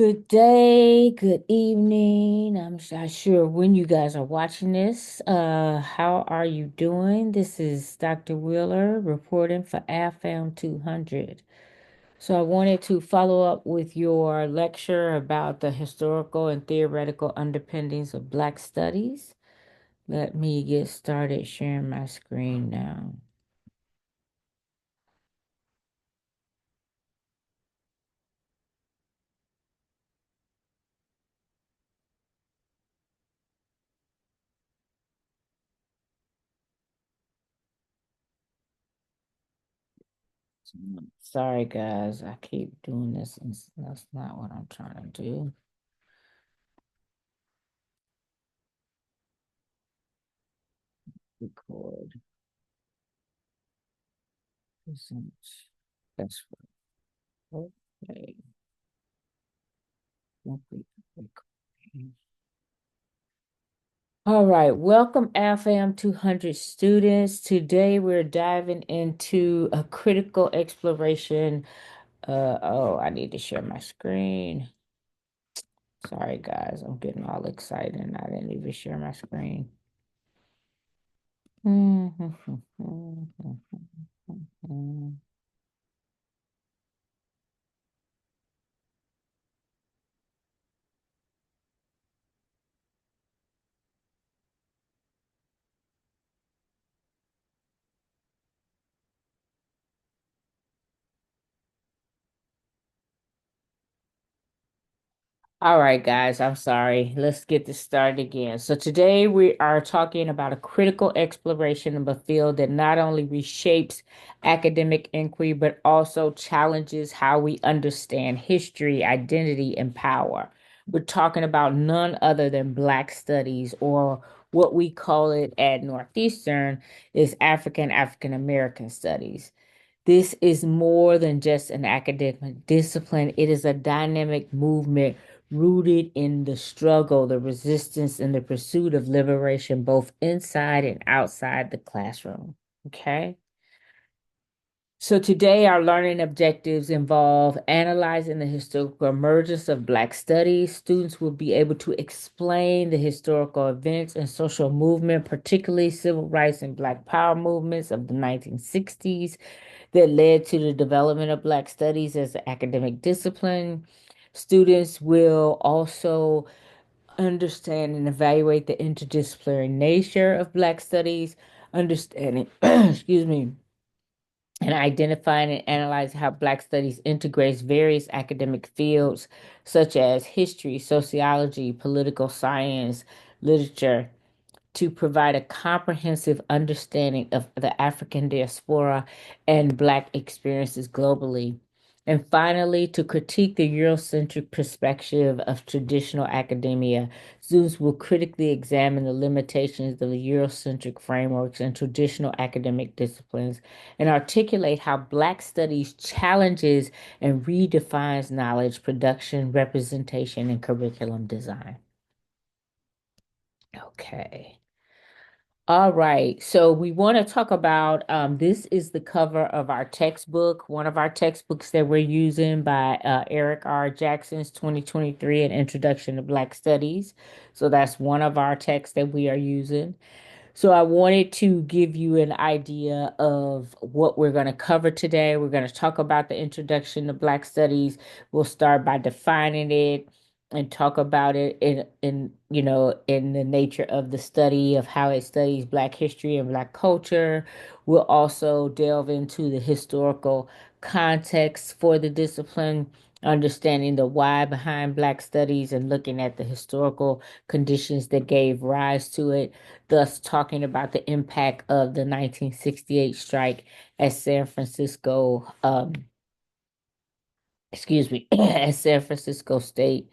Good day, good evening. I'm not sure when you guys are watching this. How are you doing? This is Dr. Wheeler reporting for Afam 200. So I wanted to follow up with your lecture about the historical and theoretical underpinnings of Black studies. Let me get started sharing my screen now. Sorry, guys, I keep doing this, and that's not what I'm trying to do. Record. Present. That's right. Okay. Complete recording. All right, welcome AFAM 200 students. Today we're diving into a critical exploration. Oh, I need to share my screen. Sorry, guys, I'm getting all excited and I didn't even share my screen. All right, guys, I'm sorry. Let's get this started again. So, today we are talking about a critical exploration of a field that not only reshapes academic inquiry, but also challenges how we understand history, identity, and power. We're talking about none other than Black studies, or what we call it at Northeastern is African American studies. This is more than just an academic discipline. It is a dynamic movement rooted in the struggle, the resistance, and the pursuit of liberation, both inside and outside the classroom. Okay. So today, our learning objectives involve analyzing the historical emergence of Black studies. Students will be able to explain the historical events and social movement, particularly civil rights and Black power movements of the 1960s that led to the development of Black studies as an academic discipline. Students will also understand and evaluate the interdisciplinary nature of Black studies, understanding, excuse me, and identifying and analyzing how Black studies integrates various academic fields such as history, sociology, political science, literature, to provide a comprehensive understanding of the African diaspora and Black experiences globally. And finally, to critique the Eurocentric perspective of traditional academia, students will critically examine the limitations of the Eurocentric frameworks and traditional academic disciplines and articulate how Black studies challenges and redefines knowledge production, representation, and curriculum design. Okay. All right, so we want to talk about this is the cover of our textbook, one of our textbooks that we're using by Eric R. Jackson's 2023 An Introduction to Black Studies. So that's one of our texts that we are using. So I wanted to give you an idea of what we're going to cover today. We're going to talk about the introduction to Black Studies. We'll start by defining it and talk about it in the nature of the study of how it studies Black history and Black culture. We'll also delve into the historical context for the discipline, understanding the why behind Black studies and looking at the historical conditions that gave rise to it, thus talking about the impact of the 1968 strike at San Francisco, at San Francisco State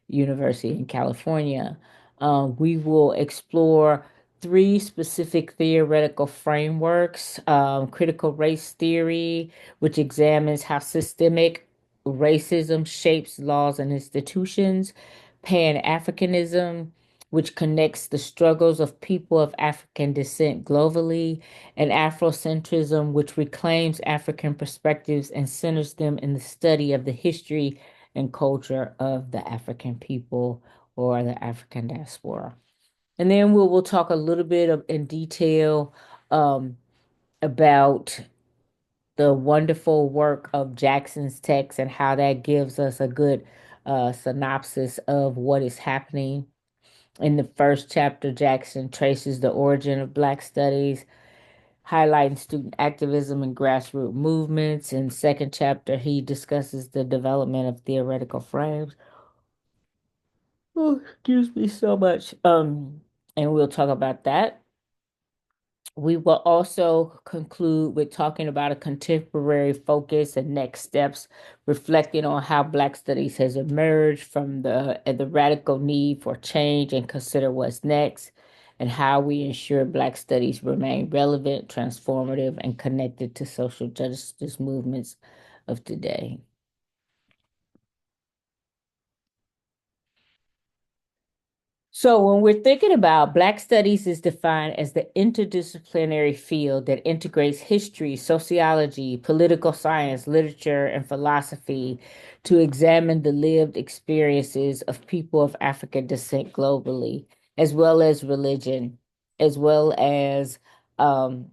University in California. We will explore three specific theoretical frameworks: critical race theory, which examines how systemic racism shapes laws and institutions; Pan-Africanism, which connects the struggles of people of African descent globally; and Afrocentrism, which reclaims African perspectives and centers them in the study of the history and culture of the African people or the African diaspora. And then we'll talk a little bit in detail um, about the wonderful work of Jackson's text and how that gives us a good synopsis of what is happening. In the first chapter, Jackson traces the origin of Black studies, highlighting student activism and grassroots movements. In second chapter, he discusses the development of theoretical frames. Oh, excuse me so much. And we'll talk about that. We will also conclude with talking about a contemporary focus and next steps, reflecting on how Black studies has emerged from the radical need for change and consider what's next, and how we ensure Black studies remain relevant, transformative, and connected to social justice movements of today. So, when we're thinking about Black studies is defined as the interdisciplinary field that integrates history, sociology, political science, literature, and philosophy to examine the lived experiences of people of African descent globally, as well as religion, as well as um,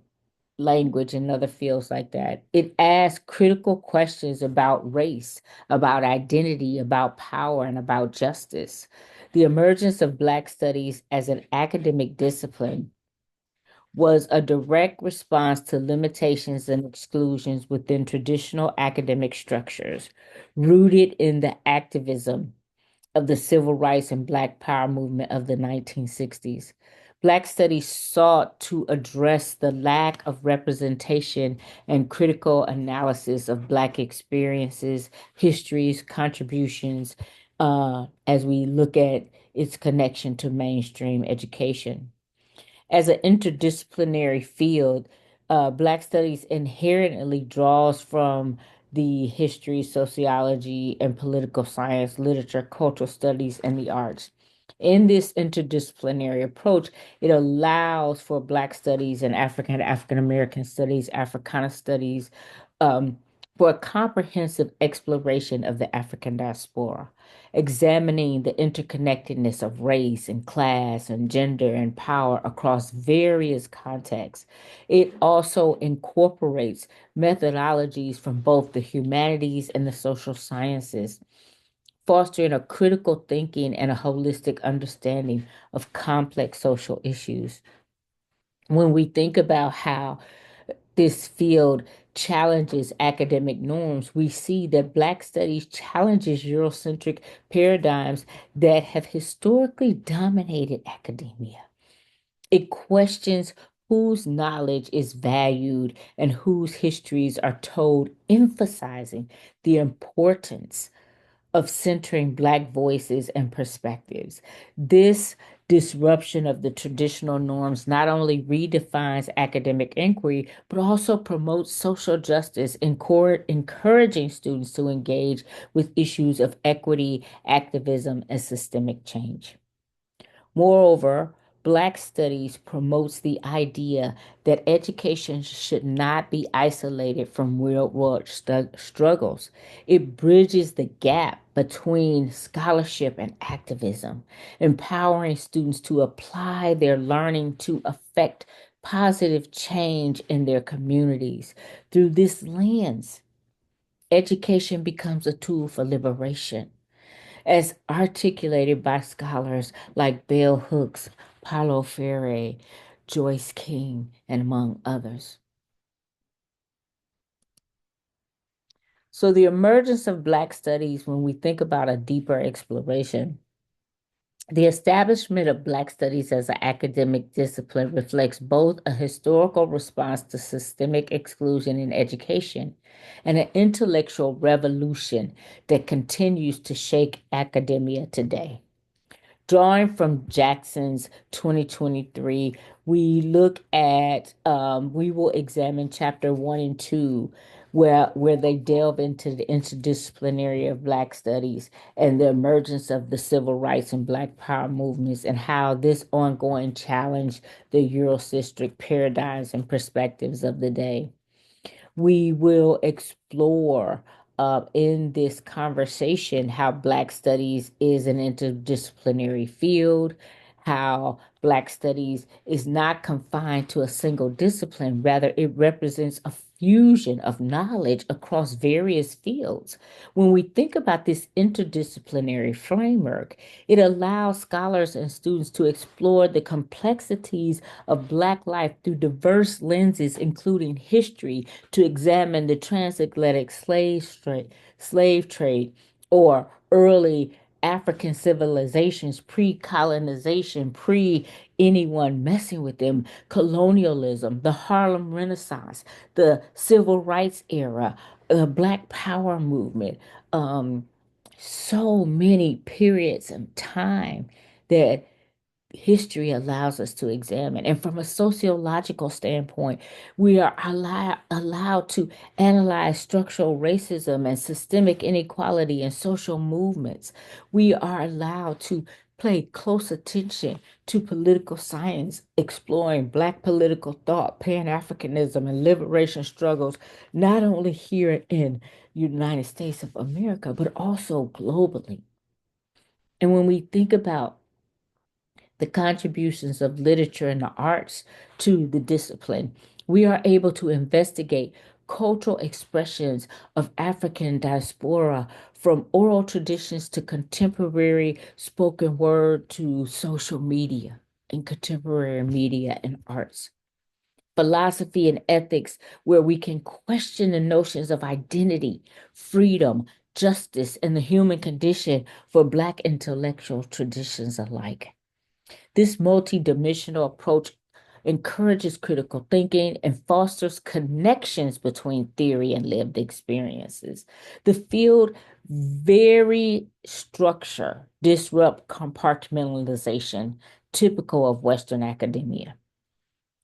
language and other fields like that. It asks critical questions about race, about identity, about power, and about justice. The emergence of Black studies as an academic discipline was a direct response to limitations and exclusions within traditional academic structures, rooted in the activism of the civil rights and Black power movement of the 1960s. Black studies sought to address the lack of representation and critical analysis of Black experiences, histories, contributions, as we look at its connection to mainstream education. As an interdisciplinary field, Black studies inherently draws from the history, sociology, and political science, literature, cultural studies, and the arts. In this interdisciplinary approach, it allows for Black studies and African American studies, Africana studies, um, for a comprehensive exploration of the African diaspora, examining the interconnectedness of race and class and gender and power across various contexts. It also incorporates methodologies from both the humanities and the social sciences, fostering a critical thinking and a holistic understanding of complex social issues. When we think about how this field challenges academic norms, we see that Black studies challenges Eurocentric paradigms that have historically dominated academia. It questions whose knowledge is valued and whose histories are told, emphasizing the importance of centering Black voices and perspectives. This disruption of the traditional norms not only redefines academic inquiry, but also promotes social justice, encouraging students to engage with issues of equity, activism, and systemic change. Moreover, Black studies promotes the idea that education should not be isolated from real world struggles. It bridges the gap between scholarship and activism, empowering students to apply their learning to affect positive change in their communities. Through this lens, education becomes a tool for liberation as articulated by scholars like Bell Hooks, Paulo Freire, Joyce King, and among others. So, the emergence of Black studies, when we think about a deeper exploration, the establishment of Black studies as an academic discipline reflects both a historical response to systemic exclusion in education and an intellectual revolution that continues to shake academia today. Drawing from Jackson's 2023, we will examine chapter 1 and 2, where they delve into the interdisciplinary of Black studies and the emergence of the civil rights and Black power movements and how this ongoing challenge the Eurocentric paradigms and perspectives of the day. We will explore in this conversation how Black studies is an interdisciplinary field, how Black studies is not confined to a single discipline, rather, it represents a fusion of knowledge across various fields. When we think about this interdisciplinary framework, it allows scholars and students to explore the complexities of Black life through diverse lenses, including history, to examine the transatlantic slave trade or early African civilizations, pre-colonization, pre anyone messing with them, colonialism, the Harlem Renaissance, the Civil Rights era, the Black Power movement, um, so many periods of time that history allows us to examine. And from a sociological standpoint, we are allowed to analyze structural racism and systemic inequality and social movements. We are allowed to pay close attention to political science, exploring Black political thought, Pan-Africanism, and liberation struggles, not only here in the United States of America, but also globally. And when we think about the contributions of literature and the arts to the discipline, we are able to investigate cultural expressions of African diaspora from oral traditions to contemporary spoken word to social media and contemporary media and arts. Philosophy and ethics, where we can question the notions of identity, freedom, justice, and the human condition for Black intellectual traditions alike. This multidimensional approach encourages critical thinking and fosters connections between theory and lived experiences. The field very structure disrupt compartmentalization typical of Western academia,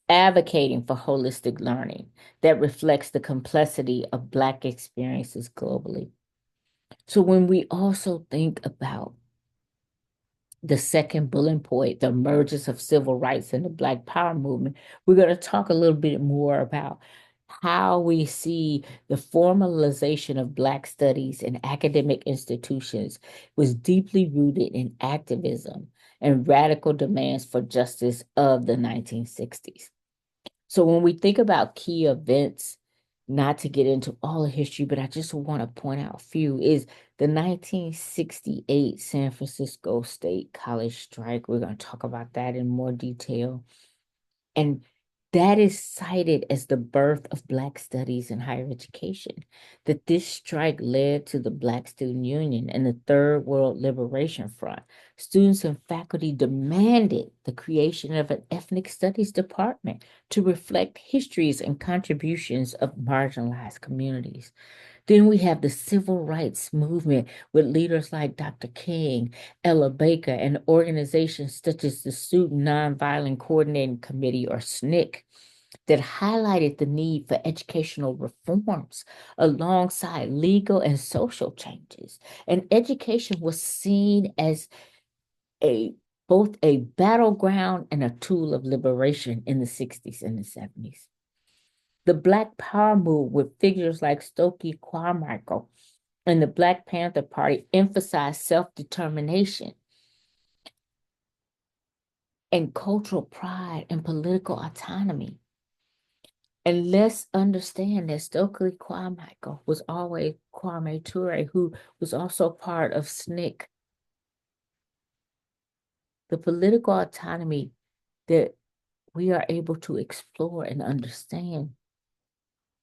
advocating for holistic learning that reflects the complexity of Black experiences globally. So when we also think about the second bullet point, the emergence of civil rights and the Black Power movement, we're going to talk a little bit more about how we see the formalization of Black studies in academic institutions was deeply rooted in activism and radical demands for justice of the 1960s. So when we think about key events, not to get into all the history, but I just want to point out a few, is the 1968 San Francisco State College strike. We're going to talk about that in more detail. And that is cited as the birth of Black studies in higher education, that this strike led to the Black Student Union and the Third World Liberation Front. Students and faculty demanded the creation of an ethnic studies department to reflect histories and contributions of marginalized communities. Then we have the civil rights movement with leaders like Dr. King, Ella Baker, and organizations such as the Student Nonviolent Coordinating Committee, or SNCC, that highlighted the need for educational reforms alongside legal and social changes. And education was seen as a both a battleground and a tool of liberation in the 60s and the 70s. The Black Power movement with figures like Stokely Carmichael and the Black Panther Party emphasized self-determination and cultural pride and political autonomy. And let's understand that Stokely Carmichael was always Kwame Ture, who was also part of SNCC. The political autonomy that we are able to explore and understand,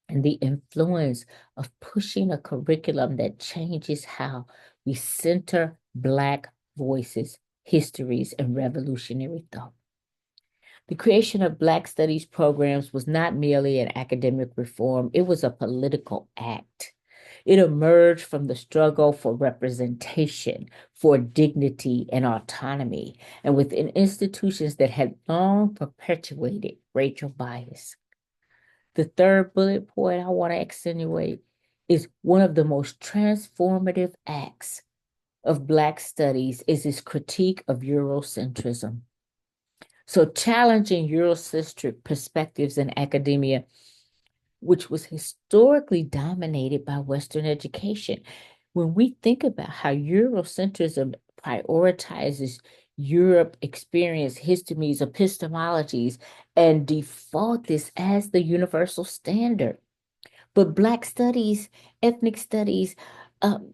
and the influence of pushing a curriculum that changes how we center Black voices, histories, and revolutionary thought. The creation of Black studies programs was not merely an academic reform, it was a political act. It emerged from the struggle for representation, for dignity and autonomy, and within institutions that had long perpetuated racial bias. The third bullet point I want to accentuate is one of the most transformative acts of Black studies is its critique of Eurocentrism. So challenging Eurocentric perspectives in academia which was historically dominated by Western education. When we think about how Eurocentrism prioritizes Europe experience, histories, epistemologies, and default this as the universal standard. But Black studies, ethnic studies, um,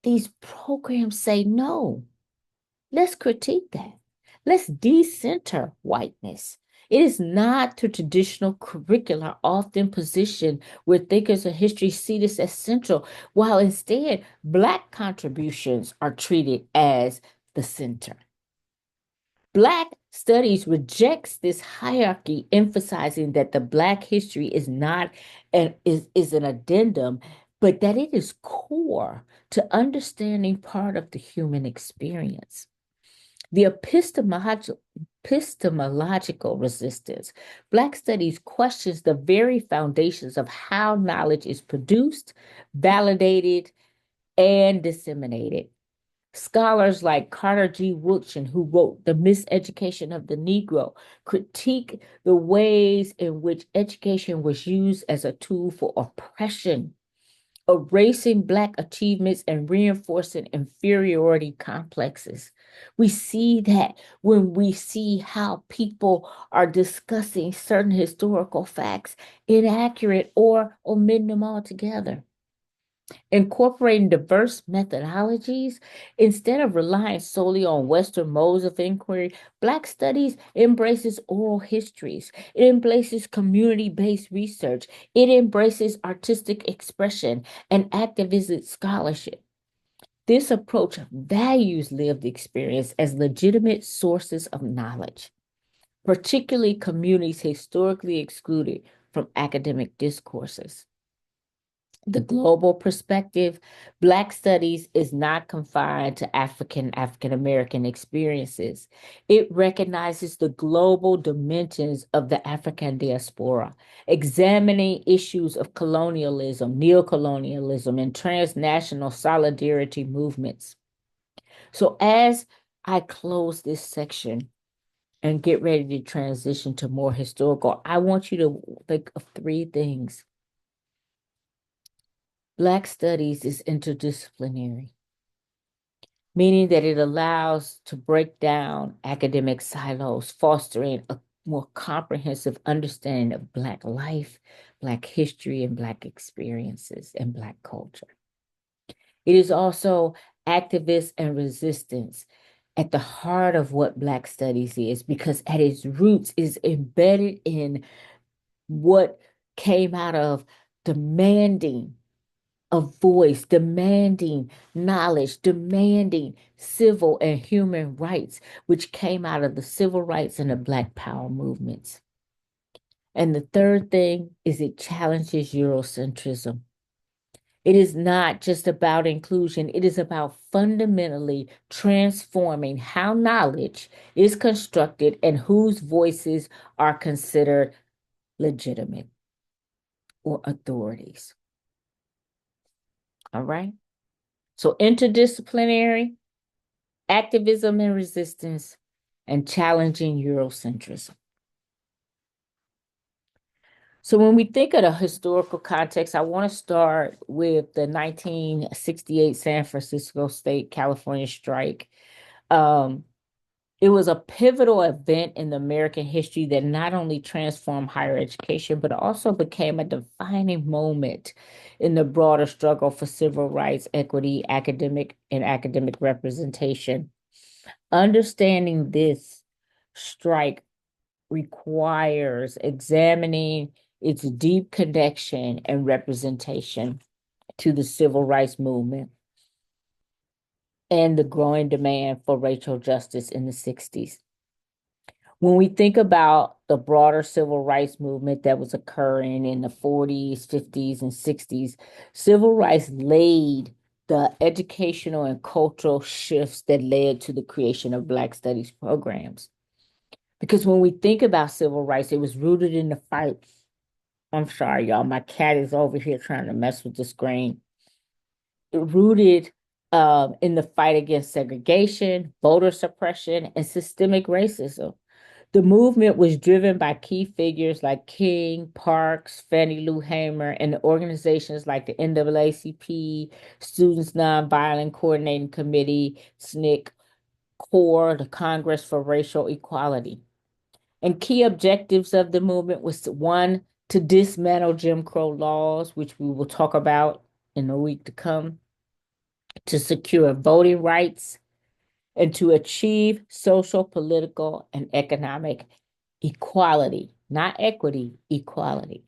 these programs say no. Let's critique that. Let's decenter whiteness. It is not the traditional curricula often positioned where thinkers of history see this as central, while instead Black contributions are treated as the center. Black studies rejects this hierarchy, emphasizing that the Black history is not is an addendum, but that it is core to understanding part of the human experience. The epistemological resistance. Black studies questions the very foundations of how knowledge is produced, validated, and disseminated. Scholars like Carter G. Woodson, who wrote The Miseducation of the Negro, critique the ways in which education was used as a tool for oppression, erasing Black achievements and reinforcing inferiority complexes. We see that when we see how people are discussing certain historical facts, inaccurate or omitting them altogether. Incorporating diverse methodologies instead of relying solely on Western modes of inquiry, Black studies embraces oral histories. It embraces community-based research. It embraces artistic expression and activist scholarship. This approach values lived experience as legitimate sources of knowledge, particularly communities historically excluded from academic discourses. The global perspective, Black studies is not confined to African American experiences. It recognizes the global dimensions of the African diaspora, examining issues of colonialism, neocolonialism, and transnational solidarity movements. So as I close this section and get ready to transition to more historical, I want you to think of three things. Black studies is interdisciplinary, meaning that it allows to break down academic silos, fostering a more comprehensive understanding of Black life, Black history, and Black experiences and Black culture. It is also activist and resistance at the heart of what Black studies is, because at its roots is embedded in what came out of demanding a voice, demanding knowledge, demanding civil and human rights, which came out of the civil rights and the Black Power movements. And the third thing is it challenges Eurocentrism. It is not just about inclusion, it is about fundamentally transforming how knowledge is constructed and whose voices are considered legitimate or authorities. All right? So interdisciplinary, activism and resistance, and challenging Eurocentrism. So when we think of the historical context, I want to start with the 1968 San Francisco State California strike. It was a pivotal event in the American history that not only transformed higher education, but also became a defining moment in the broader struggle for civil rights, equity, academic representation. Understanding this strike requires examining its deep connection and representation to the civil rights movement and the growing demand for racial justice in the 60s. When we think about the broader civil rights movement that was occurring in the 40s, 50s, and 60s, civil rights laid the educational and cultural shifts that led to the creation of Black studies programs. Because when we think about civil rights, it was rooted in the fight. I'm sorry, y'all. My cat is over here trying to mess with the screen. Rooted in the fight against segregation, voter suppression, and systemic racism. The movement was driven by key figures like King, Parks, Fannie Lou Hamer, and the organizations like the NAACP, Students Nonviolent Coordinating Committee, SNCC, CORE, the Congress for Racial Equality. And key objectives of the movement was one, to dismantle Jim Crow laws, which we will talk about in the week to come, to secure voting rights, and to achieve social, political, and economic equality, not equity, equality.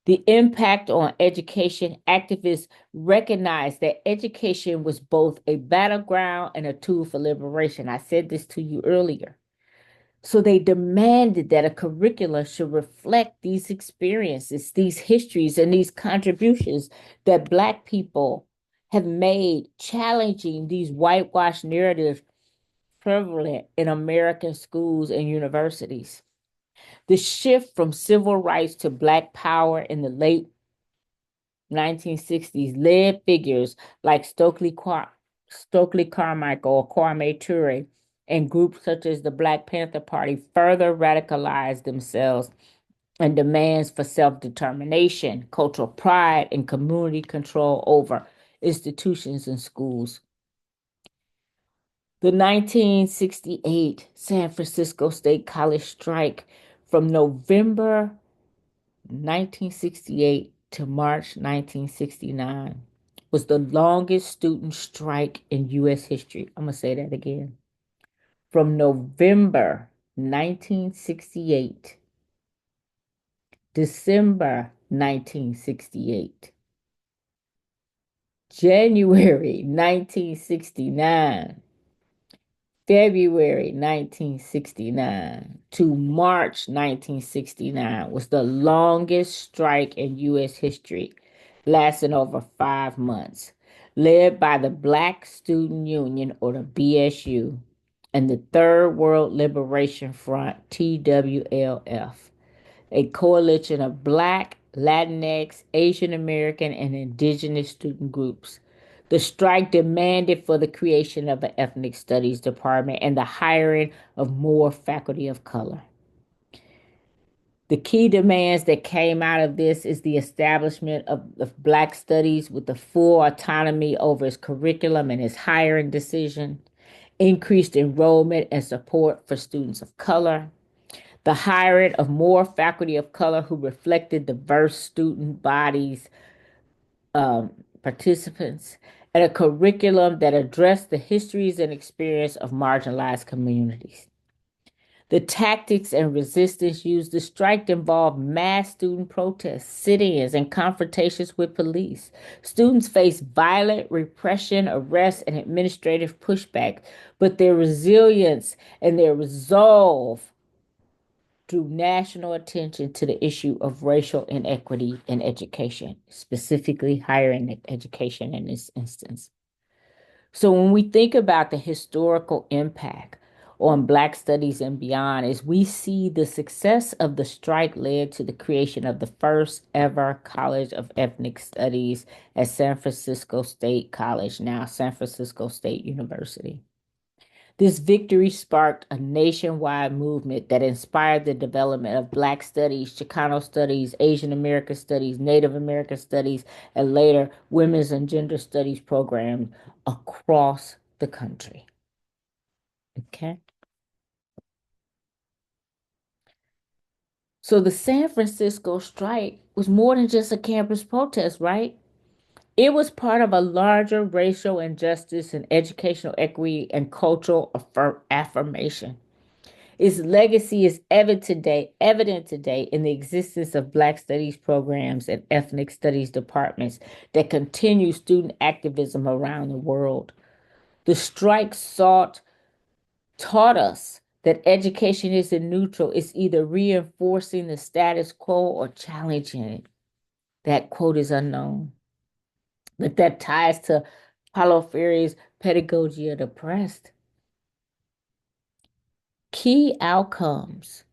The impact on education, activists recognized that education was both a battleground and a tool for liberation. I said this to you earlier. So they demanded that a curricula should reflect these experiences, these histories, and these contributions that Black people have made, challenging these whitewashed narratives prevalent in American schools and universities. The shift from civil rights to Black power in the late 1960s led figures like Stokely Carmichael or Kwame Ture and groups such as the Black Panther Party further radicalized themselves and demands for self-determination, cultural pride, and community control over institutions and schools. The 1968 San Francisco State College strike from November 1968 to March 1969 was the longest student strike in U.S. history. I'm going to say that again. From November 1968, December 1968, January 1969, February 1969 to March 1969 was the longest strike in U.S. history, lasting over 5 months, led by the Black Student Union, or the BSU, and the Third World Liberation Front, TWLF, a coalition of Black, Latinx, Asian American, and indigenous student groups. The strike demanded for the creation of an ethnic studies department and the hiring of more faculty of color. The key demands that came out of this is the establishment of Black studies with the full autonomy over its curriculum and its hiring decision, increased enrollment and support for students of color, the hiring of more faculty of color who reflected diverse student bodies, participants, and a curriculum that addressed the histories and experience of marginalized communities. The tactics and resistance used to strike involved mass student protests, sit-ins, and confrontations with police. Students faced violent repression, arrests, and administrative pushback, but their resilience and their resolve drew national attention to the issue of racial inequity in education, specifically higher education in this instance. So when we think about the historical impact on Black studies and beyond, is we see the success of the strike led to the creation of the first ever College of Ethnic Studies at San Francisco State College, now San Francisco State University. This victory sparked a nationwide movement that inspired the development of Black studies, Chicano studies, Asian American studies, Native American studies, and later women's and gender studies programs across the country. Okay. So the San Francisco strike was more than just a campus protest, right? It was part of a larger racial injustice and educational equity and cultural affirmation. Its legacy is evident today in the existence of Black studies programs and ethnic studies departments that continue student activism around the world. The strike taught us that education isn't neutral. It's either reinforcing the status quo or challenging it. That quote is unknown, but that ties to Paulo Freire's pedagogy of the oppressed. Key outcomes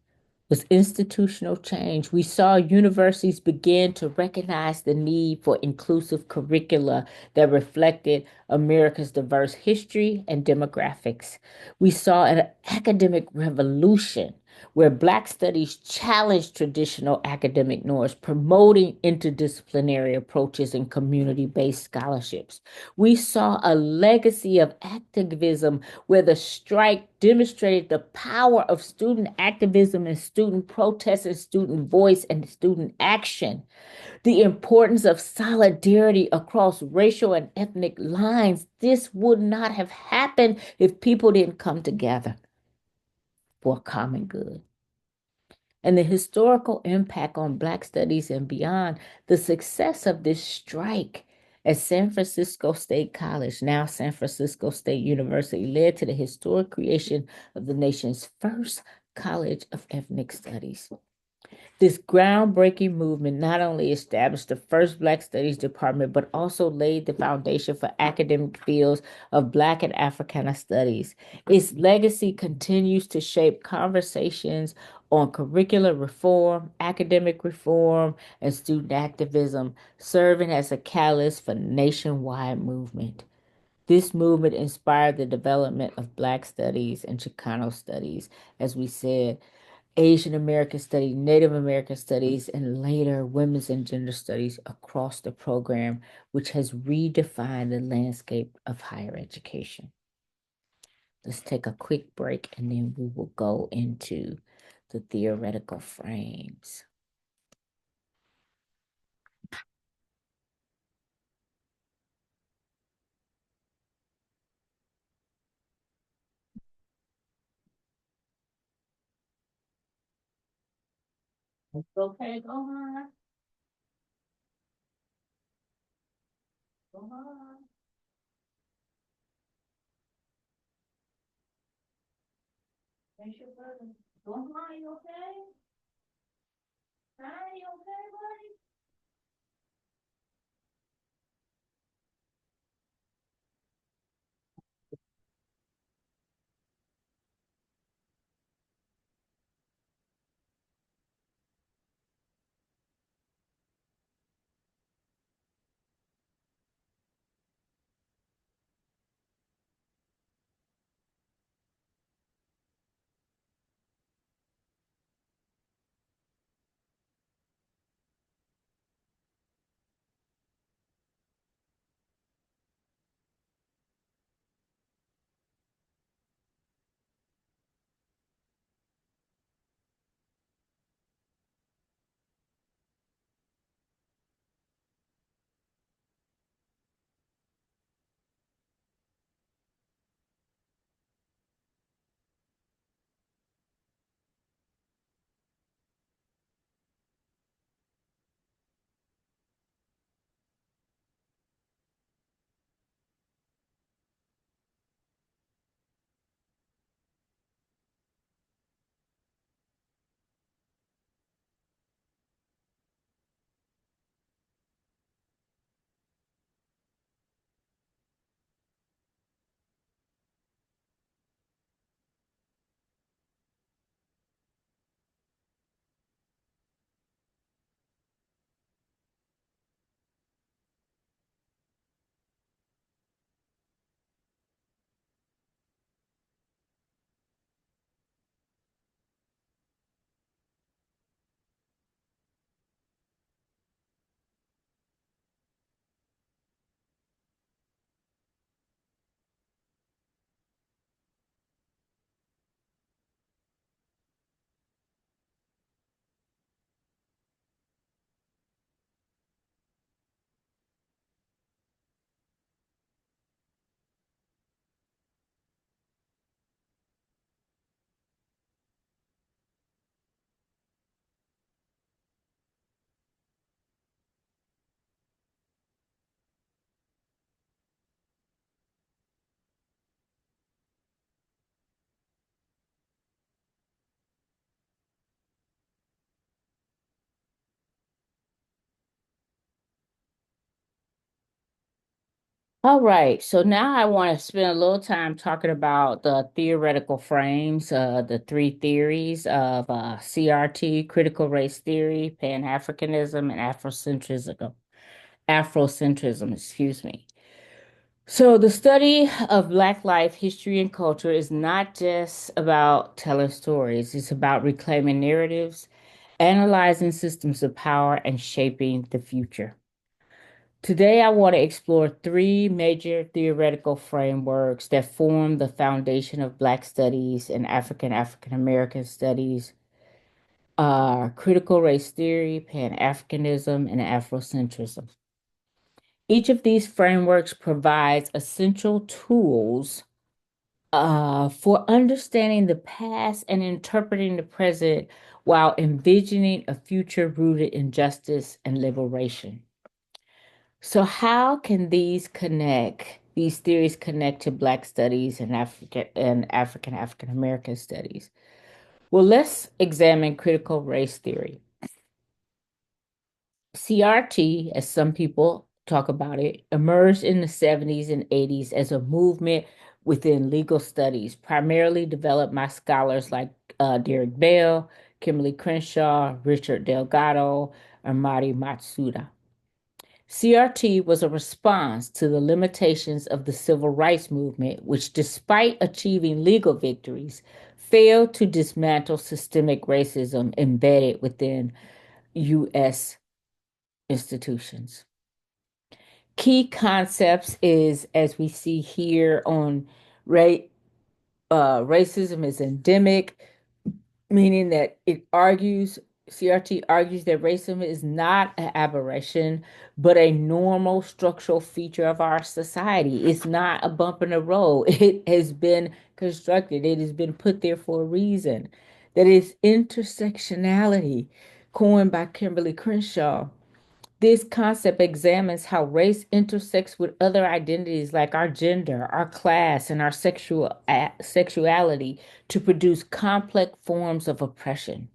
was institutional change. We saw universities begin to recognize the need for inclusive curricula that reflected America's diverse history and demographics. We saw an academic revolution where Black studies challenged traditional academic norms, promoting interdisciplinary approaches and community based scholarships. We saw a legacy of activism where the strike demonstrated the power of student activism and student protest and student voice and student action, the importance of solidarity across racial and ethnic lines. This would not have happened if people didn't come together for a common good. And the historical impact on Black studies and beyond, the success of this strike at San Francisco State College, now San Francisco State University, led to the historic creation of the nation's first College of Ethnic Studies. This groundbreaking movement not only established the first Black Studies department, but also laid the foundation for academic fields of Black and Africana studies. Its legacy continues to shape conversations on curricular reform, academic reform, and student activism, serving as a catalyst for nationwide movement. This movement inspired the development of Black studies and Chicano studies, as we said, Asian American Studies, Native American Studies, and later Women's and Gender Studies across the program, which has redefined the landscape of higher education. Let's take a quick break and then we will go into the theoretical frames. It's okay, go on. Go on. Thanks your brother. Go on, you okay? Hi, you okay, buddy? All right, so now I want to spend a little time talking about the theoretical frames, the three theories of CRT, critical race theory, Pan-Africanism, and Afrocentrism, excuse me. So the study of Black life, history, and culture is not just about telling stories. It's about reclaiming narratives, analyzing systems of power, and shaping the future. Today, I want to explore three major theoretical frameworks that form the foundation of Black studies and African American studies, critical race theory, Pan-Africanism, and Afrocentrism. Each of these frameworks provides essential tools for understanding the past and interpreting the present while envisioning a future rooted in justice and liberation. So, how can these theories connect to Black studies and African American studies? Well, let's examine critical race theory. CRT, as some people talk about it, emerged in the 70s and 80s as a movement within legal studies, primarily developed by scholars like Derek Bell, Kimberly Crenshaw, Richard Delgado, and Mari Matsuda. CRT was a response to the limitations of the civil rights movement, which, despite achieving legal victories, failed to dismantle systemic racism embedded within U.S. institutions. Key concepts is, as we see here on ra- racism is endemic, meaning that CRT argues that racism is not an aberration, but a normal structural feature of our society. It's not a bump in the road. It has been constructed, it has been put there for a reason. That is intersectionality, coined by Kimberly Crenshaw. This concept examines how race intersects with other identities like our gender, our class, and our sexuality to produce complex forms of oppression.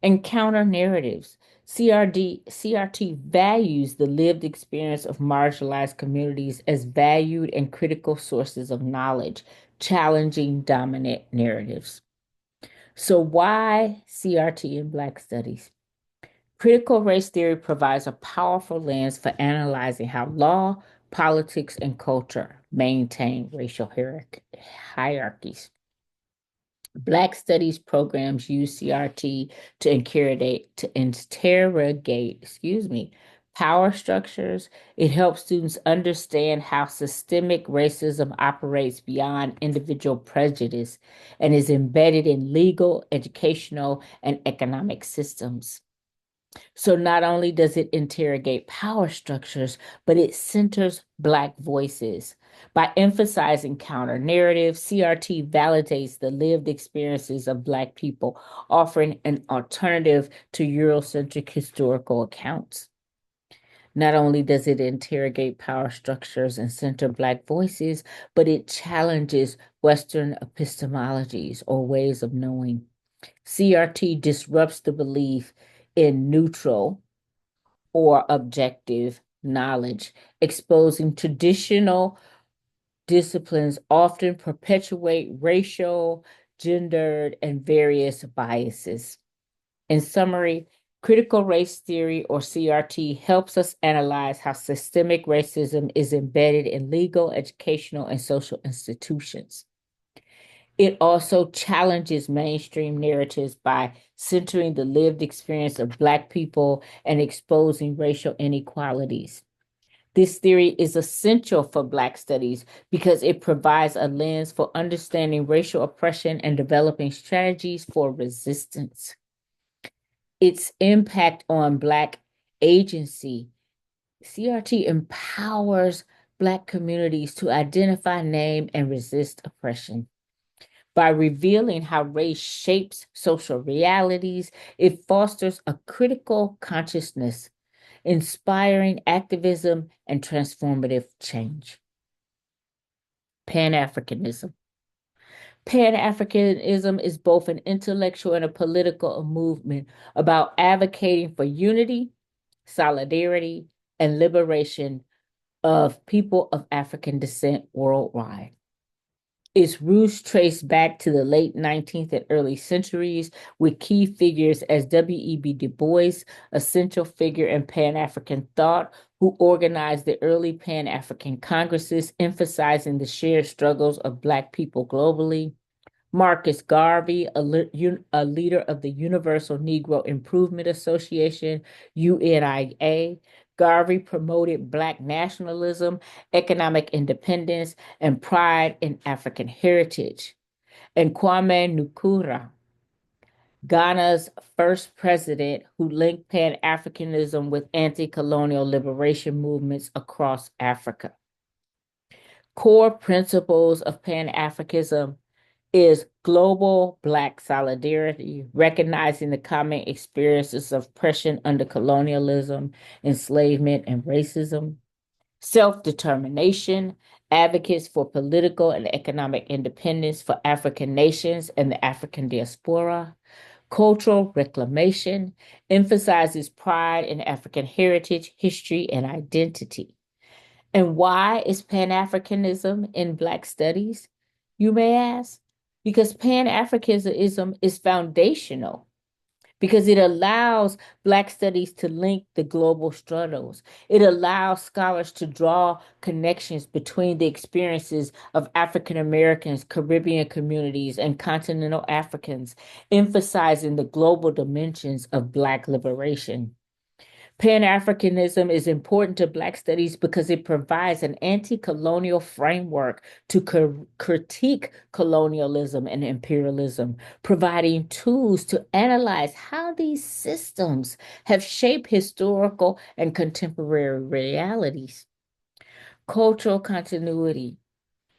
And counter narratives. CRT values the lived experience of marginalized communities as valued and critical sources of knowledge, challenging dominant narratives. So, why CRT in Black studies? Critical race theory provides a powerful lens for analyzing how law, politics, and culture maintain racial hierarchies. Black studies programs use CRT to interrogate, power structures. It helps students understand how systemic racism operates beyond individual prejudice and is embedded in legal, educational, and economic systems. So not only does it interrogate power structures, but it centers Black voices. By emphasizing counter narrative, CRT validates the lived experiences of Black people, offering an alternative to Eurocentric historical accounts. Not only does it interrogate power structures and center Black voices, but it challenges Western epistemologies or ways of knowing. CRT disrupts the belief in neutral or objective knowledge, exposing traditional disciplines often perpetuate racial, gendered, and various biases. In summary, critical race theory or CRT helps us analyze how systemic racism is embedded in legal, educational, and social institutions. It also challenges mainstream narratives by centering the lived experience of Black people and exposing racial inequalities. This theory is essential for Black studies because it provides a lens for understanding racial oppression and developing strategies for resistance. Its impact on Black agency. CRT empowers Black communities to identify, name, and resist oppression. By revealing how race shapes social realities, it fosters a critical consciousness, inspiring activism and transformative change. Pan Africanism. Pan Africanism is both an intellectual and a political movement about advocating for unity, solidarity, and liberation of people of African descent worldwide. Its roots trace back to the late 19th and early centuries, with key figures as W.E.B. Du Bois, a central figure in Pan African thought, who organized the early Pan African Congresses, emphasizing the shared struggles of Black people globally. Marcus Garvey, a leader of the Universal Negro Improvement Association, UNIA. Garvey promoted Black nationalism, economic independence, and pride in African heritage. And Kwame Nkrumah, Ghana's first president who linked Pan Africanism with anti colonial liberation movements across Africa. Core principles of Pan Africanism is global Black solidarity, recognizing the common experiences of oppression under colonialism, enslavement, and racism, self-determination, advocates for political and economic independence for African nations and the African diaspora, cultural reclamation, emphasizes pride in African heritage, history, and identity. And why is Pan-Africanism in Black studies, you may ask? Because Pan-Africanism is foundational, because it allows Black studies to link the global struggles. It allows scholars to draw connections between the experiences of African Americans, Caribbean communities, and continental Africans, emphasizing the global dimensions of Black liberation. Pan-Africanism is important to Black studies because it provides an anti-colonial framework to critique colonialism and imperialism, providing tools to analyze how these systems have shaped historical and contemporary realities. Cultural continuity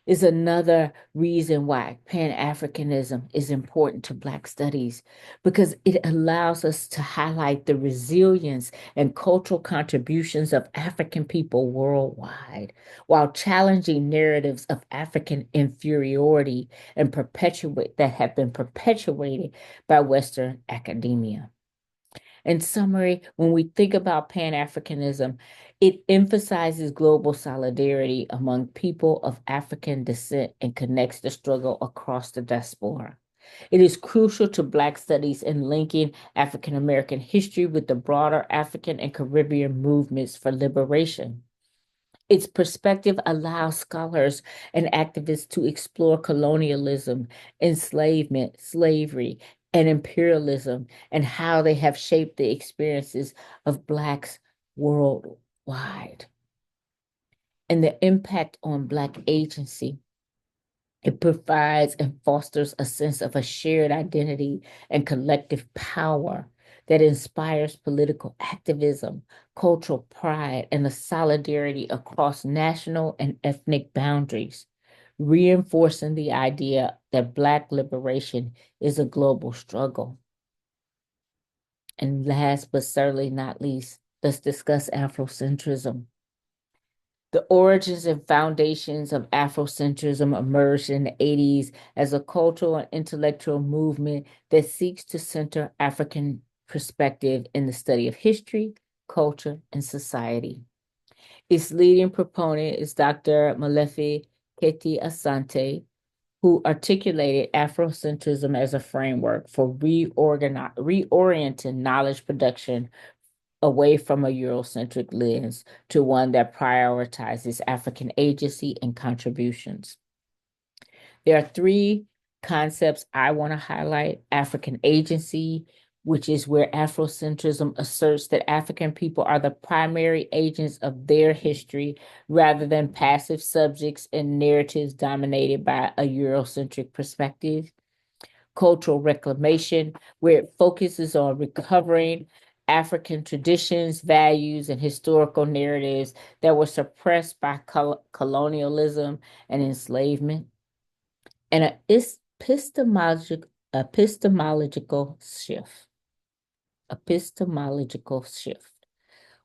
is another reason why Pan-Africanism is important to Black studies, because it allows us to highlight the resilience and cultural contributions of African people worldwide, while challenging narratives of African inferiority and that have been perpetuated by Western academia. In summary, when we think about Pan-Africanism, it emphasizes global solidarity among people of African descent and connects the struggle across the diaspora. It is crucial to Black studies in linking African American history with the broader African and Caribbean movements for liberation. Its perspective allows scholars and activists to explore colonialism, enslavement, slavery, and imperialism, and how they have shaped the experiences of Blacks worldwide. And the impact on Black agency. It provides and fosters a sense of a shared identity and collective power that inspires political activism, cultural pride, and a solidarity across national and ethnic boundaries, reinforcing the idea that Black liberation is a global struggle. And last but certainly not least, let's discuss Afrocentrism. The origins and foundations of Afrocentrism emerged in the 80s as a cultural and intellectual movement that seeks to center African perspective in the study of history, culture, and society. Its leading proponent is Dr. Molefi Keti Asante, who articulated Afrocentrism as a framework for reorienting knowledge production away from a Eurocentric lens to one that prioritizes African agency and contributions. There are three concepts I want to highlight: African agency, which is where Afrocentrism asserts that African people are the primary agents of their history rather than passive subjects in narratives dominated by a Eurocentric perspective. Cultural reclamation, where it focuses on recovering African traditions, values, and historical narratives that were suppressed by colonialism and enslavement. And an epistemological shift,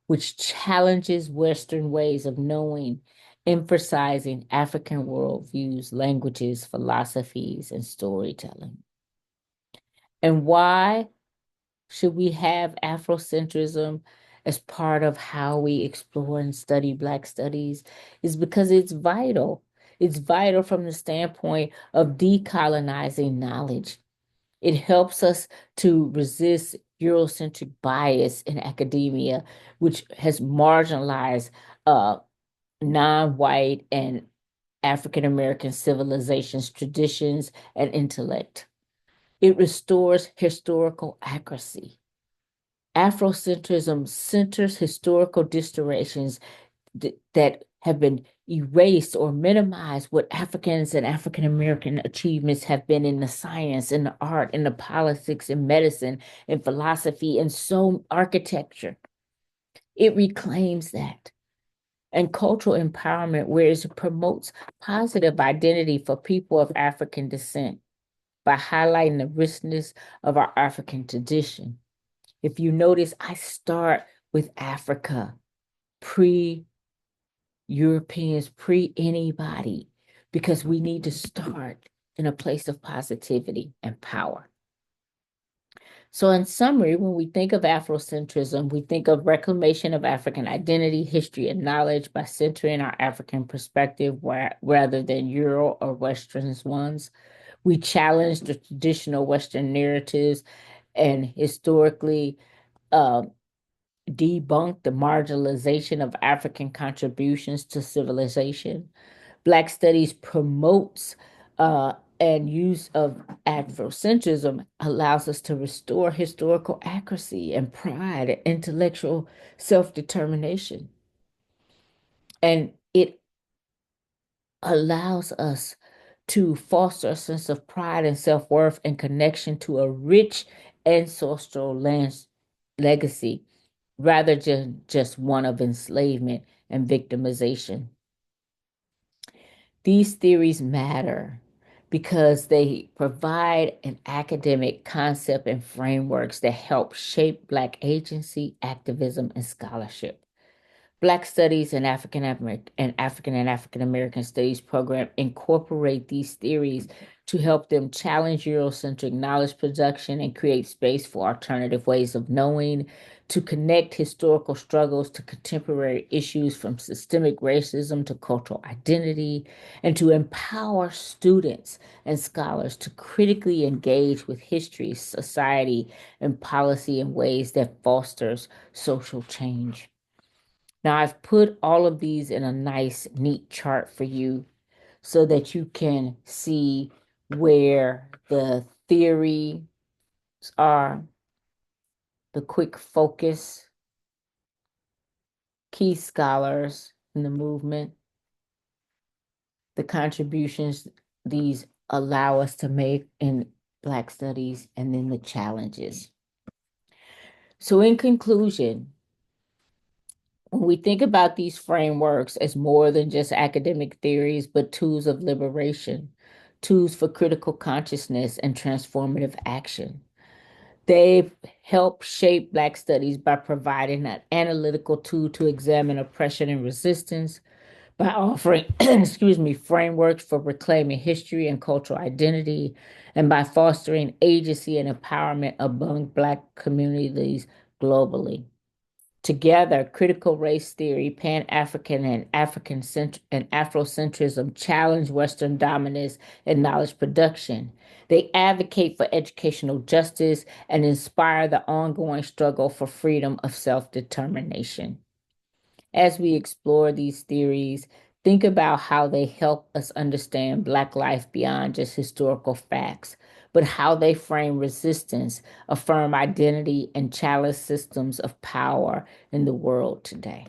which challenges Western ways of knowing, emphasizing African worldviews, languages, philosophies, and storytelling. And why should we have Afrocentrism as part of how we explore and study Black studies is because it's vital. It's vital from the standpoint of decolonizing knowledge. It helps us to resist Eurocentric bias in academia, which has marginalized non-white and African American civilizations, traditions, and intellect. It restores historical accuracy. Afrocentrism centers historical distortions that have been erased or minimized what Africans and African American achievements have been in the science, in the art, in the politics, in medicine, in philosophy, and so architecture. It reclaims that. And cultural empowerment, whereas it promotes positive identity for people of African descent by highlighting the richness of our African tradition. If you notice, I start with Africa, pre Europeans, pre anybody, because we need to start in a place of positivity and power. So, in summary, when we think of Afrocentrism, we think of reclamation of African identity, history, and knowledge by centering our African perspective rather than Euro or Western ones. We challenge the traditional Western narratives and historically uh, debunk the marginalization of African contributions to civilization. Black studies promotes and use of Afrocentrism allows us to restore historical accuracy and pride and intellectual self-determination. And it allows us to foster a sense of pride and self-worth and connection to a rich ancestral legacy rather than just one of enslavement and victimization. These theories matter because they provide an academic concept and frameworks that help shape Black agency, activism, and scholarship. Black Studies and African American Studies program incorporate these theories to help them challenge Eurocentric knowledge production and create space for alternative ways of knowing, to connect historical struggles to contemporary issues from systemic racism to cultural identity, and to empower students and scholars to critically engage with history, society, and policy in ways that fosters social change. Now, I've put all of these in a nice, neat chart for you so that you can see where the theories are, the quick focus, key scholars in the movement, the contributions these allow us to make in Black studies, and then the challenges. So, in conclusion, when we think about these frameworks as more than just academic theories, but tools of liberation, tools for critical consciousness and transformative action, they help shape Black studies by providing an analytical tool to examine oppression and resistance, by offering, excuse me, frameworks for reclaiming history and cultural identity, and by fostering agency and empowerment among Black communities globally. Together, critical race theory, Pan-African and and Afrocentrism challenge Western dominance in knowledge production. They advocate for educational justice and inspire the ongoing struggle for freedom of self-determination. As we explore these theories, think about how they help us understand Black life beyond just historical facts, but how they frame resistance, affirm identity, and challenge systems of power in the world today.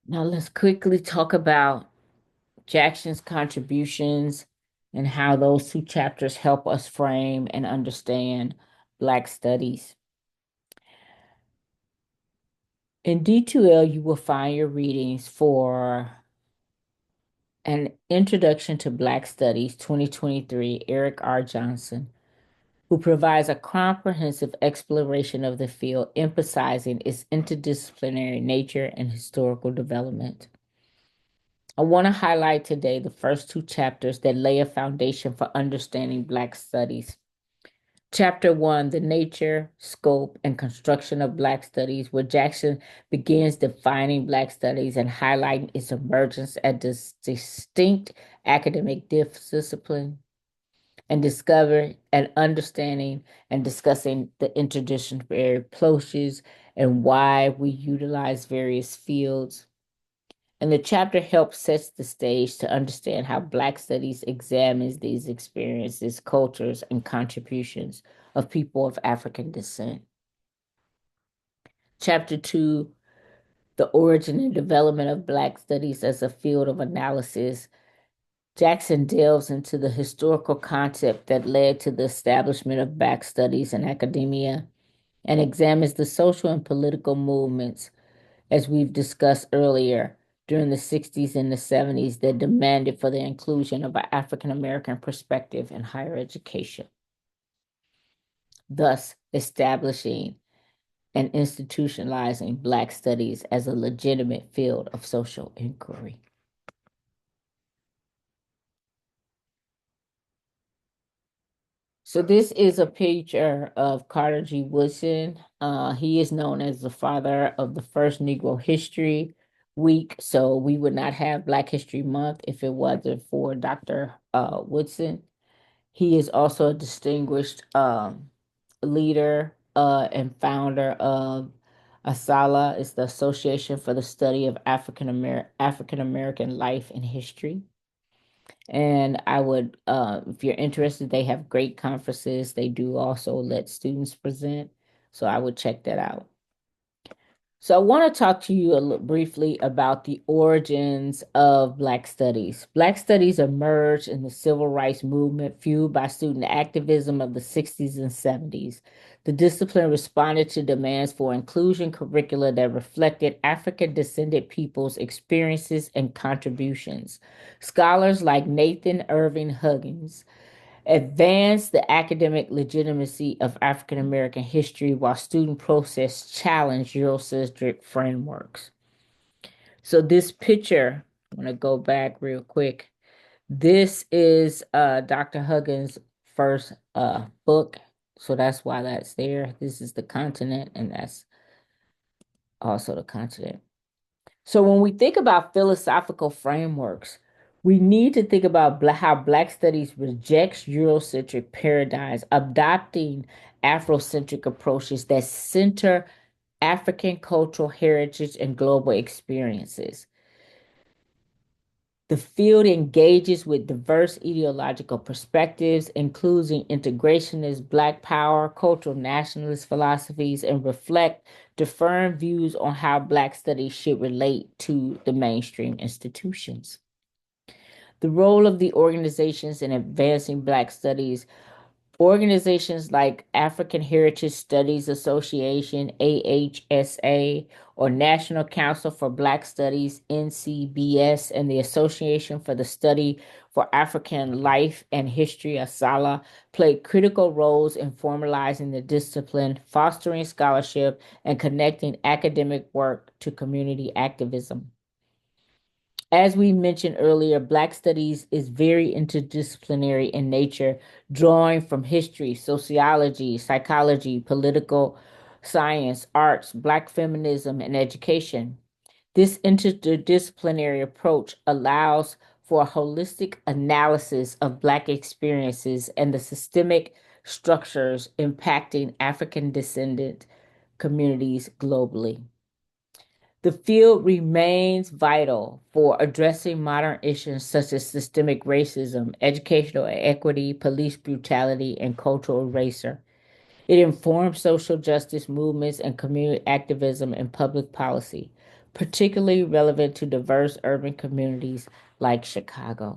Now, let's quickly talk about Jackson's contributions and how those two chapters help us frame and understand Black studies. In D2L, you will find your readings for An Introduction to Black Studies 2023, Eric R. Johnson, who provides a comprehensive exploration of the field, emphasizing its interdisciplinary nature and historical development. I want to highlight today the first two chapters that lay a foundation for understanding Black studies. Chapter 1, The Nature, Scope, and Construction of Black Studies, where Jackson begins defining Black Studies and highlighting its emergence as a distinct academic discipline, and discover and understanding and discussing the interdisciplinary approaches and why we utilize various fields. And the chapter helps sets the stage to understand how Black Studies examines these experiences, cultures, and contributions of people of African descent. Chapter 2, The Origin and Development of Black Studies as a Field of Analysis. Jackson delves into the historical concept that led to the establishment of Black Studies in academia and examines the social and political movements, as we've discussed earlier, during the 60s and the 70s that demanded for the inclusion of an African American perspective in higher education, thus establishing and institutionalizing Black studies as a legitimate field of social inquiry. So this is a picture of Carter G. Woodson. He is known as the father of the first Negro History Week. So we would not have Black History Month if it wasn't for Dr. Woodson. He is also a distinguished leader and founder of ASALA. It's the Association for the Study of African American Life and History. And I would, if you're interested, they have great conferences. They do also let students present. So I would check that out. So I want to talk to you briefly about the origins of Black Studies. Black Studies emerged in the civil rights movement fueled by student activism of the 60s and 70s. The discipline responded to demands for inclusion curricula that reflected African descended peoples' experiences and contributions. Scholars like Nathan Irving Huggins advanced the academic legitimacy of African American history while student protests challenged Eurocentric frameworks. So this picture, I'm going to go back real quick. This is Dr. Huggins' first book. So that's why that's there. This is the continent, and that's also the continent. So when we think about philosophical frameworks, we need to think about how Black studies rejects Eurocentric paradigms, adopting Afrocentric approaches that center African cultural heritage and global experiences. The field engages with diverse ideological perspectives, including integrationist, Black power, cultural nationalist philosophies, and reflect different views on how Black studies should relate to the mainstream institutions. The role of the organizations in advancing Black studies. Organizations like African Heritage Studies Association, AHSA, or National Council for Black Studies, NCBS, and the Association for the Study for African Life and History, ASALA, played critical roles in formalizing the discipline, fostering scholarship, and connecting academic work to community activism. As we mentioned earlier, Black studies is very interdisciplinary in nature, drawing from history, sociology, psychology, political science, arts, Black feminism, and education. This interdisciplinary approach allows for a holistic analysis of Black experiences and the systemic structures impacting African descendant communities globally. The field remains vital for addressing modern issues such as systemic racism, educational inequity, police brutality, and cultural erasure. It informs social justice movements and community activism and public policy, particularly relevant to diverse urban communities like Chicago.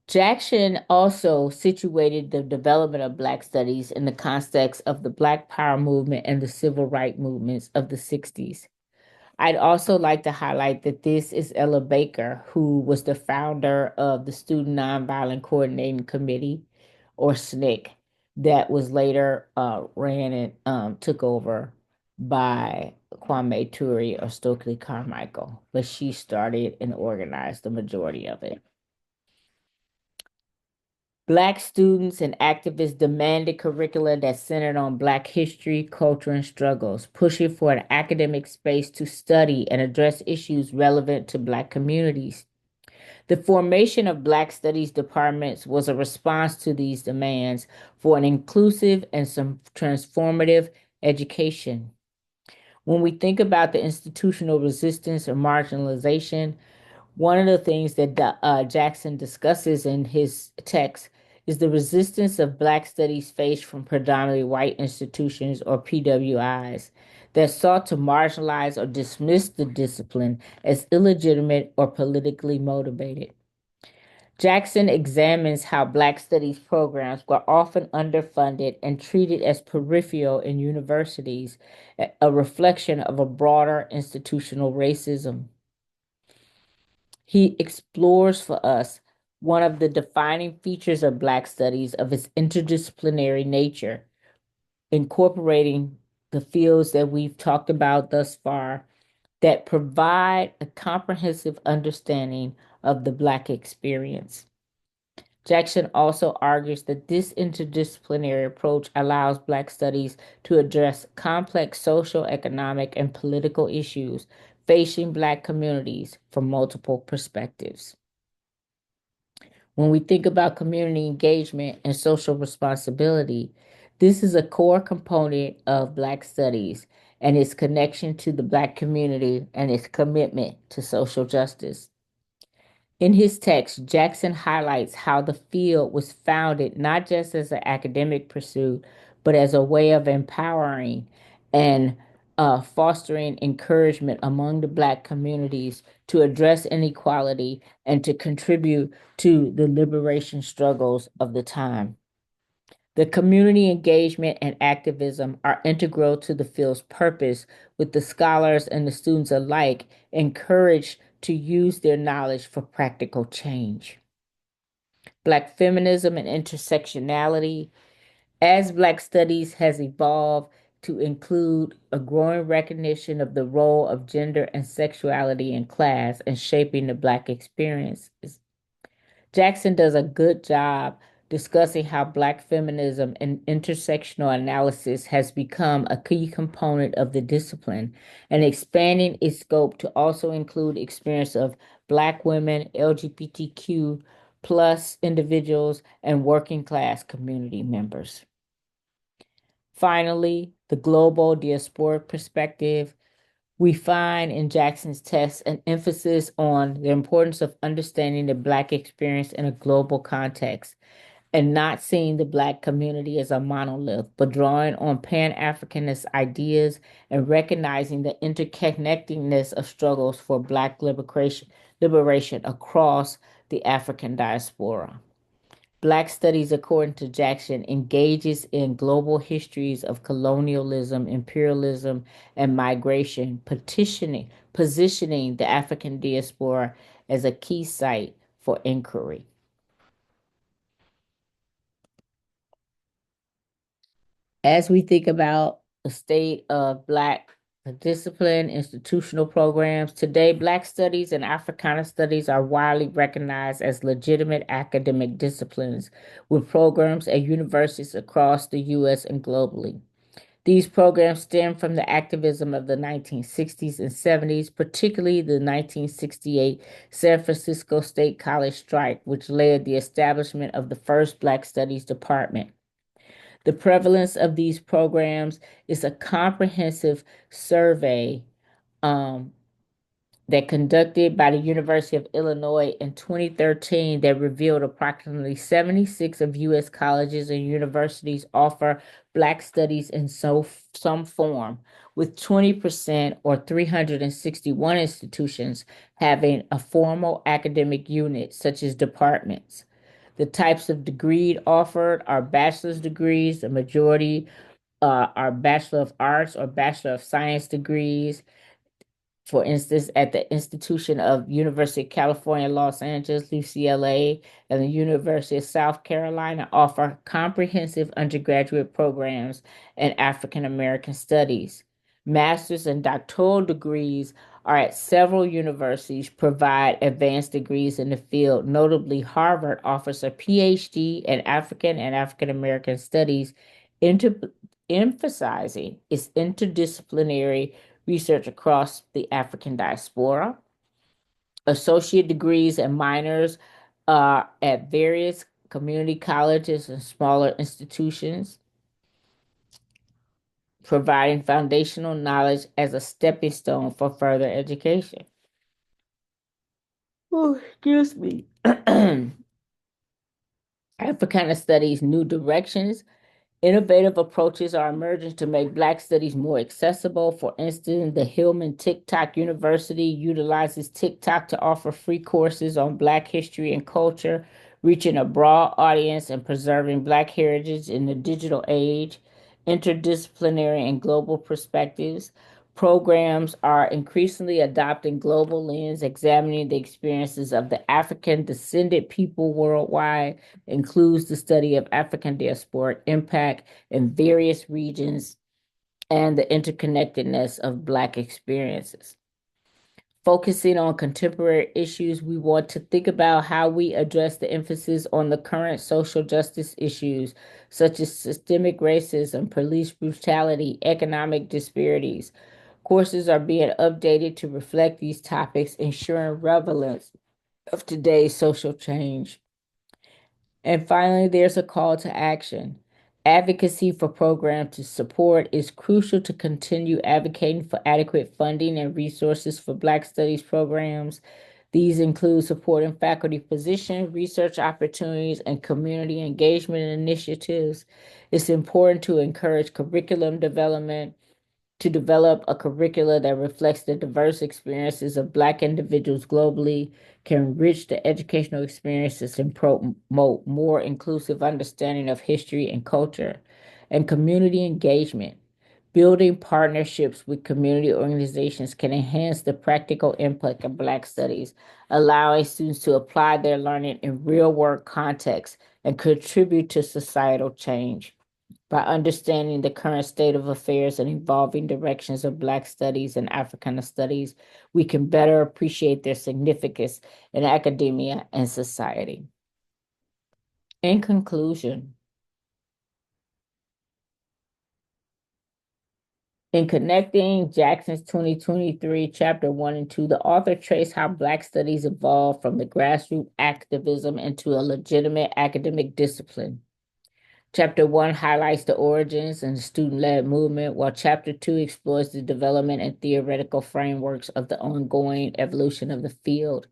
Jackson also situated the development of Black studies in the context of the Black Power movement and the civil rights movements of the 60s. I'd also like to highlight that this is Ella Baker, who was the founder of the Student Nonviolent Coordinating Committee, or SNCC, that was later ran and took over by Kwame Ture or Stokely Carmichael, but she started and organized the majority of it. Black students and activists demanded curricula that centered on Black history, culture, and struggles, pushing for an academic space to study and address issues relevant to Black communities. The formation of Black Studies departments was a response to these demands for an inclusive and some transformative education. When we think about the institutional resistance or marginalization, one of the things that Jackson discusses in his text is the resistance of Black studies faced from predominantly white institutions or PWIs that sought to marginalize or dismiss the discipline as illegitimate or politically motivated. Jackson examines how Black studies programs were often underfunded and treated as peripheral in universities, a reflection of a broader institutional racism. He explores for us one of the defining features of Black studies of its interdisciplinary nature, incorporating the fields that we've talked about thus far that provide a comprehensive understanding of the Black experience. Jackson also argues that this interdisciplinary approach allows Black studies to address complex social, economic, and political issues facing Black communities from multiple perspectives. When we think about community engagement and social responsibility, this is a core component of Black studies and its connection to the Black community and its commitment to social justice. In his text, Jackson highlights how the field was founded not just as an academic pursuit, but as a way of empowering and fostering encouragement among the Black communities to address inequality and to contribute to the liberation struggles of the time. The community engagement and activism are integral to the field's purpose, with the scholars and the students alike encouraged to use their knowledge for practical change. Black feminism and intersectionality. As Black studies has evolved to include a growing recognition of the role of gender and sexuality in class and shaping the Black experience, Jackson does a good job discussing how Black feminism and intersectional analysis has become a key component of the discipline and expanding its scope to also include experience of Black women, LGBTQ plus individuals, and working class community members. Finally, the global diasporic perspective. We find in Jackson's text an emphasis on the importance of understanding the Black experience in a global context and not seeing the Black community as a monolith, but drawing on Pan-Africanist ideas and recognizing the interconnectedness of struggles for Black liberation across the African diaspora. Black Studies, according to Jackson, engages in global histories of colonialism, imperialism, and migration, positioning the African diaspora as a key site for inquiry. As we think about the state of Black discipline, institutional programs, today Black studies and Africana studies are widely recognized as legitimate academic disciplines with programs at universities across the U.S. and globally. These programs stem from the activism of the 1960s and 70s, particularly the 1968 San Francisco State College strike, which led the establishment of the first Black Studies department. The prevalence of these programs is a comprehensive survey um, that conducted by the University of Illinois in 2013 that revealed approximately 76 of U.S. colleges and universities offer Black studies in some form, with 20% or 361 institutions having a formal academic unit, such as departments. The types of degree offered are bachelor's degrees. The majority are Bachelor of Arts or Bachelor of Science degrees. For instance, at the Institution of University of California, Los Angeles, UCLA, and the University of South Carolina offer comprehensive undergraduate programs in African American studies. Master's and doctoral degrees are at several universities, provide advanced degrees in the field. Notably, Harvard offers a PhD in African and African American studies, into, emphasizing its interdisciplinary research across the African diaspora. Associate degrees and minors at various community colleges and smaller institutions, providing foundational knowledge as a stepping stone for further education. Oh, excuse me. Africana Studies New Directions. Innovative approaches are emerging to make Black studies more accessible. For instance, the Hillman TikTok University utilizes TikTok to offer free courses on Black history and culture, reaching a broad audience and preserving Black heritage in the digital age. Interdisciplinary and global perspectives. Programs are increasingly adopting global lens, examining the experiences of the African descended people worldwide, includes the study of African diasporic impact in various regions and the interconnectedness of Black experiences. Focusing on contemporary issues, we want to think about how we address the emphasis on the current social justice issues, such as systemic racism, police brutality, economic disparities. Courses are being updated to reflect these topics, ensuring relevance of today's social change. And finally, there's a call to action. Advocacy for programs to support is crucial to continue advocating for adequate funding and resources for Black Studies programs. These include supporting faculty positions, research opportunities, and community engagement initiatives. It's important to encourage curriculum development, to develop a curricula that reflects the diverse experiences of Black individuals globally, can enrich the educational experiences and promote more inclusive understanding of history and culture, and community engagement. Building partnerships with community organizations can enhance the practical impact of Black studies, allowing students to apply their learning in real world contexts and contribute to societal change. By understanding the current state of affairs and evolving directions of Black studies and Africana studies, we can better appreciate their significance in academia and society. In conclusion, in connecting Jackson's 2023 Chapter 1 and 2, the author traced how Black studies evolved from the grassroots activism into a legitimate academic discipline. Chapter 1 highlights the origins and student-led movement, while Chapter 2 explores the development and theoretical frameworks of the ongoing evolution of the field.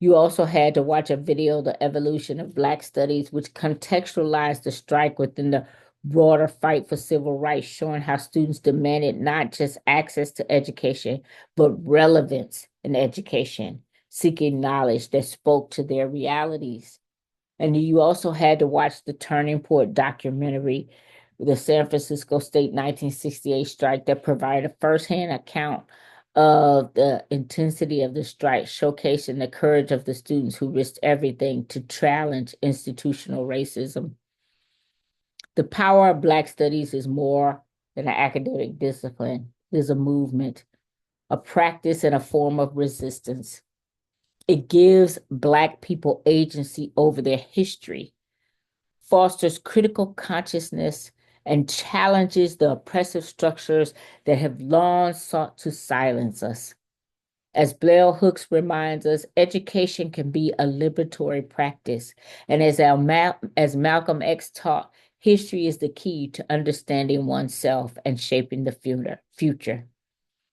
You also had to watch a video, The Evolution of Black Studies, which contextualized the strike within the broader fight for civil rights, showing how students demanded not just access to education, but relevance in education, seeking knowledge that spoke to their realities. And you also had to watch the Turning Point documentary, the San Francisco State 1968 strike, that provided a firsthand account of the intensity of the strike, showcasing the courage of the students who risked everything to challenge institutional racism. The power of Black studies is more than an academic discipline. It is a movement, a practice, and a form of resistance. It gives Black people agency over their history, fosters critical consciousness, and challenges the oppressive structures that have long sought to silence us. As Blair Hooks reminds us, education can be a liberatory practice. And as Malcolm X taught, history is the key to understanding oneself and shaping the future.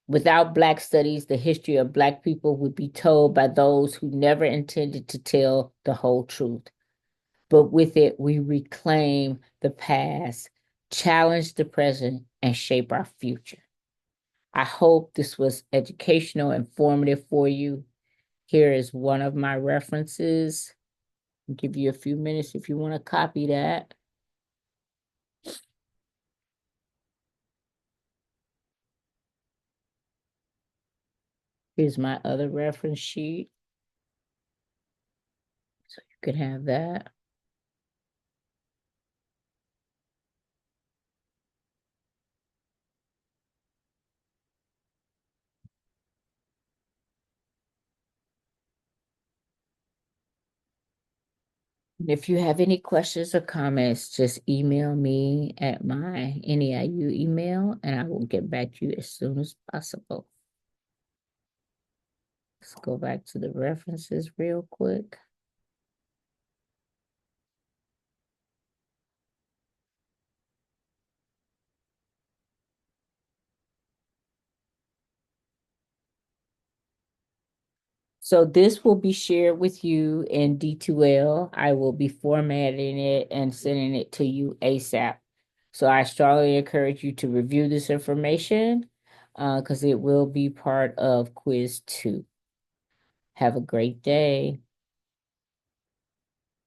Without Black studies, the history of Black people would be told by those who never intended to tell the whole truth. But with it, we reclaim the past, challenge the present, and shape our future. I hope this was educational, informative for you. Here is one of my references. I'll give you a few minutes if you want to copy that. Here's my other reference sheet, so you can have that. If you have any questions or comments, just email me at my NEIU email and I will get back to you as soon as possible. Let's go back to the references real quick. So this will be shared with you in D2L. I will be formatting it and sending it to you ASAP. So I strongly encourage you to review this information because it will be part of quiz 2. Have a great day.